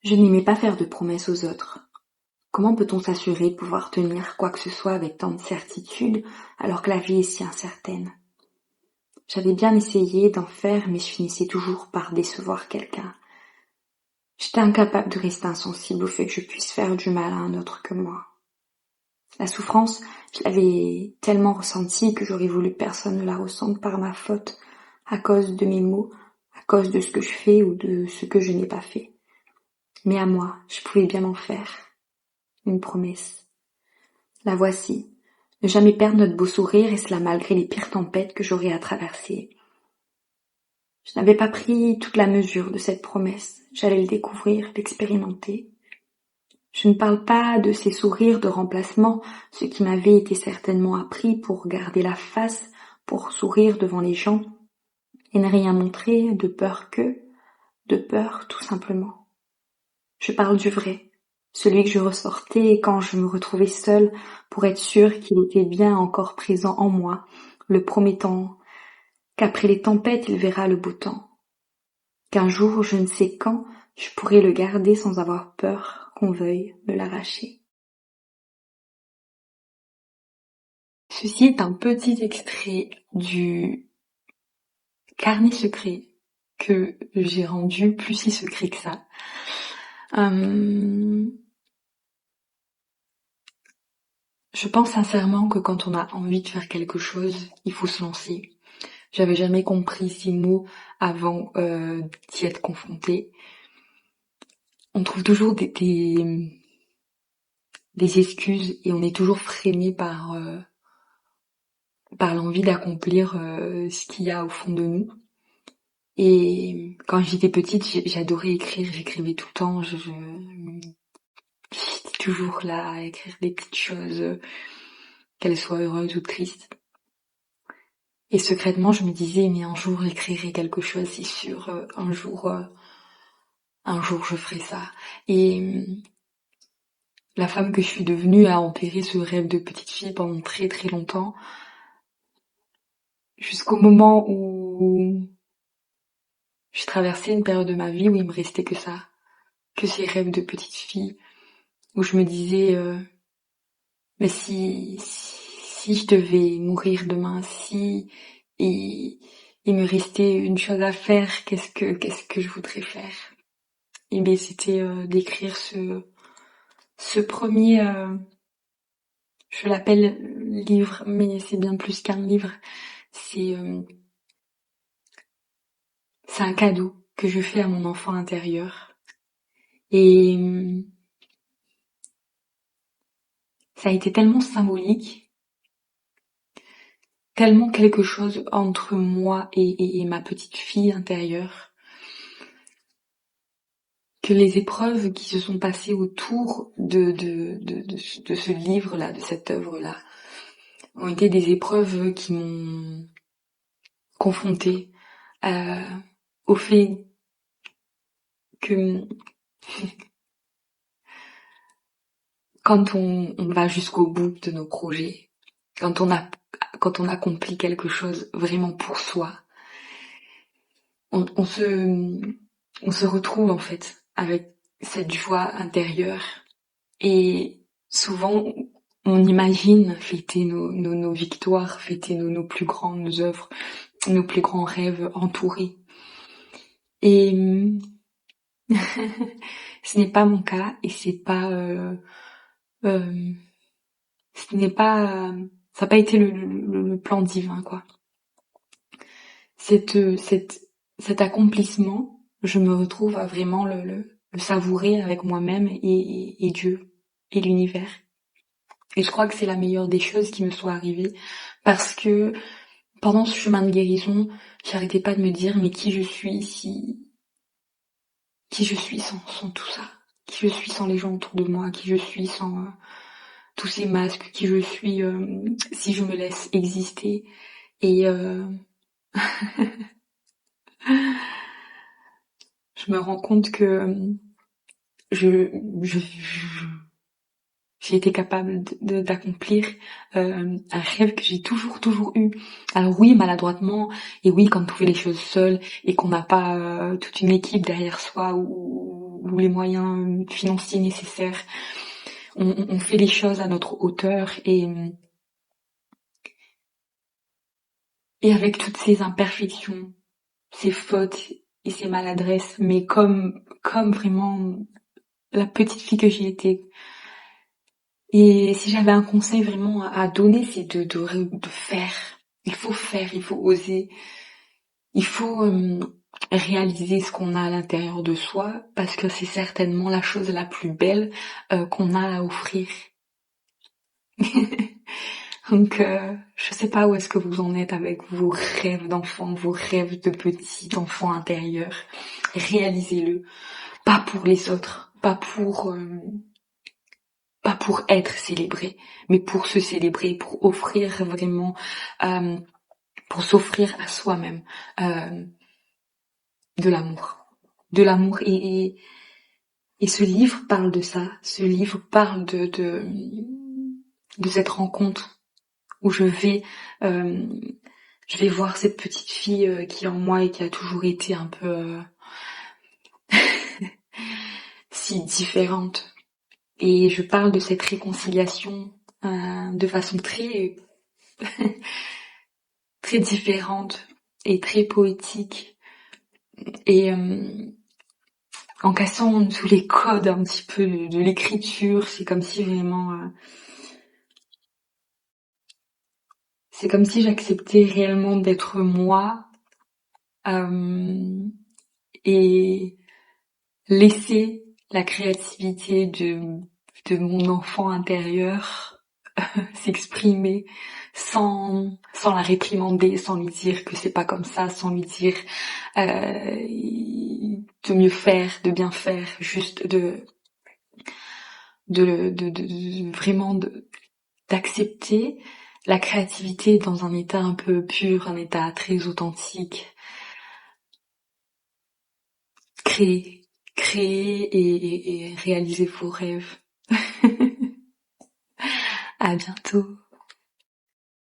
Je n'aimais pas faire de promesses aux autres. Comment peut-on s'assurer de pouvoir tenir quoi que ce soit avec tant de certitude alors que la vie est si incertaine? J'avais bien essayé d'en faire, mais je finissais toujours par décevoir quelqu'un. J'étais incapable de rester insensible au fait que je puisse faire du mal à un autre que moi. La souffrance, je l'avais tellement ressentie que j'aurais voulu que personne ne la ressente par ma faute, à cause de mes mots, à cause de ce que je fais ou de ce que je n'ai pas fait. Mais à moi, je pouvais bien en faire. Une promesse. La voici. Ne jamais perdre notre beau sourire, et cela malgré les pires tempêtes que j'aurais à traverser. Je n'avais pas pris toute la mesure de cette promesse. J'allais le découvrir, l'expérimenter. Je ne parle pas de ces sourires de remplacement, ce qui m'avait été certainement appris pour garder la face, pour sourire devant les gens, et ne rien montrer de peur tout simplement. Je parle du vrai, celui que je ressortais quand je me retrouvais seule pour être sûre qu'il était bien encore présent en moi, le promettant qu'après les tempêtes il verra le beau temps, qu'un jour, je ne sais quand, je pourrai le garder sans avoir peur qu'on veuille me l'arracher. Ceci est un petit extrait du carnet secret que j'ai rendu plus si secret que ça. Je pense sincèrement que quand on a envie de faire quelque chose, il faut se lancer. J'avais jamais compris ces mots avant d'y être confrontée. On trouve toujours des excuses et on est toujours freiné par l'envie d'accomplir ce qu'il y a au fond de nous. Et quand j'étais petite, j'adorais écrire, j'écrivais tout le temps, j'étais toujours là à écrire des petites choses, qu'elles soient heureuses ou tristes. Et secrètement, je me disais, mais un jour j'écrirai quelque chose, c'est sûr, un jour je ferai ça. Et la femme que je suis devenue a enterré ce rêve de petite fille pendant très très longtemps, jusqu'au moment où j'ai traversé une période de ma vie où il me restait que ça, que ces rêves de petite fille, où je me disais, mais si je devais mourir demain, si il me restait une chose à faire, qu'est-ce que je voudrais faire? Et bien c'était d'écrire ce premier, je l'appelle livre, mais c'est bien plus qu'un livre. C'est un cadeau que je fais à mon enfant intérieur. Et ça a été tellement symbolique, tellement quelque chose entre moi et ma petite fille intérieure, que les épreuves qui se sont passées autour de ce livre-là, de cette œuvre-là, ont été des épreuves qui m'ont confrontée au fait que quand on va jusqu'au bout de nos projets, quand on accomplit quelque chose vraiment pour soi, on se retrouve en fait avec cette joie intérieure. Et souvent, on imagine fêter nos victoires, fêter nos plus grandes œuvres, nos plus grands rêves entourés. Et ce n'est pas mon cas, et c'est pas ce n'est pas ça n'a pas été le plan divin, quoi. Cet accomplissement, je me retrouve à vraiment le savourer avec moi-même et Dieu et l'univers. Et je crois que c'est la meilleure des choses qui me soit arrivée, parce que pendant ce chemin de guérison, j'arrêtais pas de me dire, mais qui je suis sans tout ça, qui je suis sans les gens autour de moi, qui je suis sans tous ces masques, qui je suis si je me laisse exister. Et je me rends compte que j'ai été capable d'accomplir un rêve que j'ai toujours eu. Alors oui, maladroitement, et oui, quand on fait les choses seul et qu'on n'a pas toute une équipe derrière soi ou ou les moyens financiers nécessaires. On fait les choses à notre hauteur et avec toutes ces imperfections, ces fautes et ces maladresses, mais comme vraiment la petite fille que j'ai été. Et si j'avais un conseil vraiment à donner, c'est de faire. Il faut faire, il faut oser. Il faut réaliser ce qu'on a à l'intérieur de soi, parce que c'est certainement la chose la plus belle qu'on a à offrir. Donc, je sais pas où est-ce que vous en êtes avec vos rêves d'enfant, vos rêves de petit enfant intérieur. Réalisez-le. Pas pour les autres, pas pour être célébré, mais pour se célébrer, pour offrir vraiment, pour s'offrir à soi-même de l'amour. De l'amour et ce livre parle de ça. Ce livre parle de cette rencontre où je vais voir cette petite fille qui est en moi et qui a toujours été un peu si différente. Et je parle de cette réconciliation de façon très très différente et très poétique et en cassant tous les codes un petit peu de l'écriture. C'est comme si vraiment c'est comme si j'acceptais réellement d'être moi et laisser la créativité de mon enfant intérieur s'exprimer sans la réprimander, sans lui dire que c'est pas comme ça, sans lui dire de mieux faire, de bien faire, juste vraiment d'accepter la créativité dans un état un peu pur, un état très authentique. Créer et réaliser vos rêves. À bientôt.